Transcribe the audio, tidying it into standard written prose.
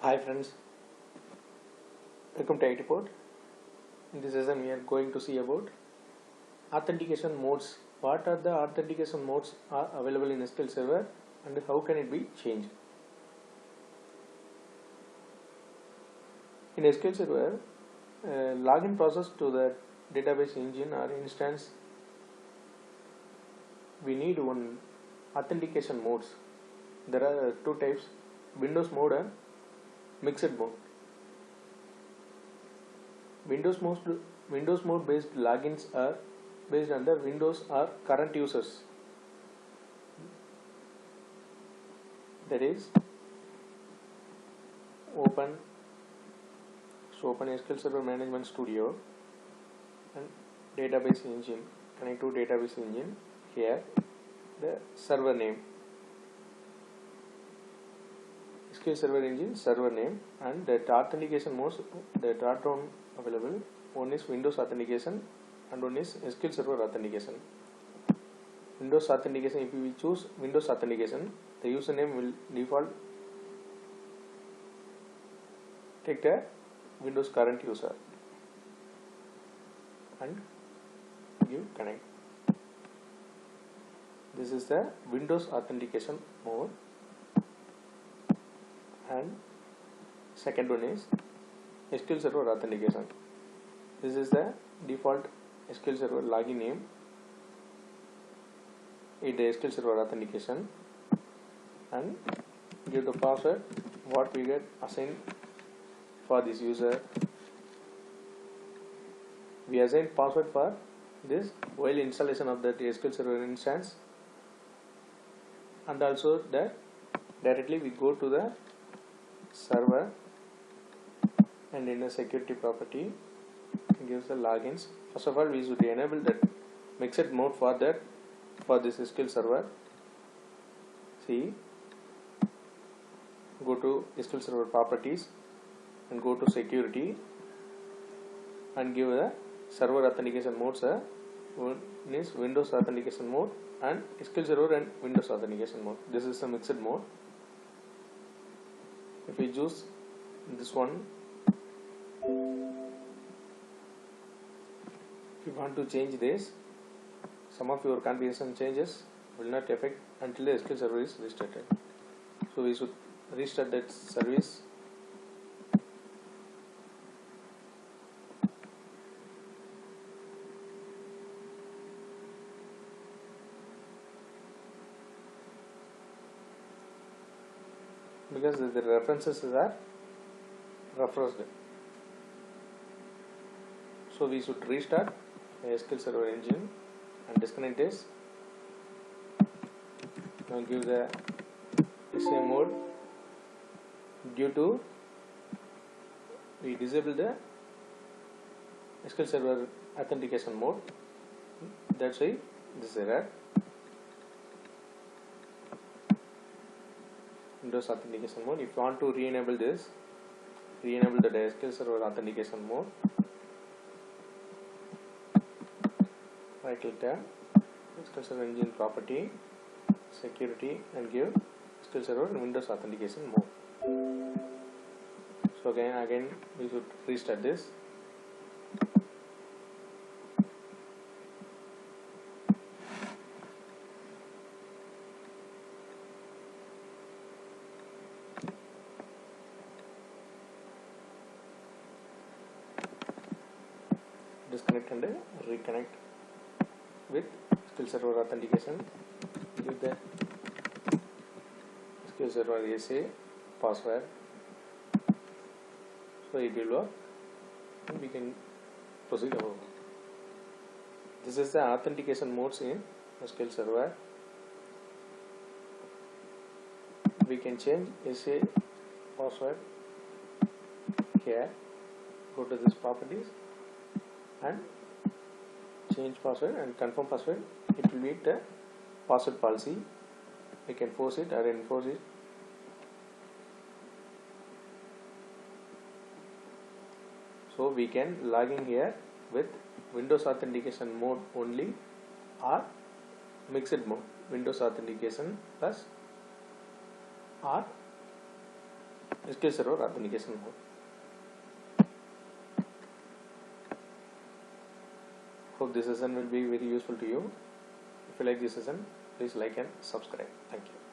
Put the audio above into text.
Hi friends, welcome to IT Port. In this session we are going to see about authentication modes. What are the authentication modes are available in SQL Server and how can it be changed? In SQL Server, login process to the database engine or instance, we need one authentication modes. There are two types, Windows mode and mixed mode. Windows mode based logins are based on the Windows or current users. That is, open SQL Server Management Studio and database engine. Connect to database engine. Here the server name, SQL Server Engine server name, and the authentication modes that are down available. One is Windows authentication and one is SQL Server authentication. Windows authentication, if we choose Windows authentication, the username will default take the Windows current user and give connect. This is the Windows authentication mode, and second one is SQL Server authentication. This is the default SQL Server login name in the SQL Server authentication, and give the password what we get assigned for this user. We assign password for this while installation of that SQL Server instance, and also that directly we go to the server and in a security property gives the logins. First of all, we should enable that mixed mode for this SQL Server. See, go to SQL Server properties and go to security and give the server authentication modes. One is Windows authentication mode and SQL Server and Windows authentication mode. This is the mixed mode. If we choose this one, if you want to change this, some of your configuration changes will not affect until the SQL Server is restarted. So we should restart that service. Because the references are refreshed. So we should restart the SQL Server engine and disconnect this. Now give the SA mode. Due to we disable the SQL Server authentication mode, that's why this error. Windows authentication mode. If you want to re-enable this, re-enable the SQL Server authentication mode, right click there, SQL Server engine property, security, and give SQL Server and Windows authentication mode. So again we should restart this. Disconnect and reconnect with SQL Server authentication. Give the SQL Server SA password, so it will work and we can proceed above. This is the authentication modes in SQL Server. We can change SA password here. Go to this properties and change password and confirm password. It will meet the password policy. We can force it or enforce it. So we can log in here with Windows authentication mode only or mixed mode, Windows authentication plus or SQL Server Authentication mode. Hope this session will be very useful to you. If you like this session, please like and subscribe. Thank you.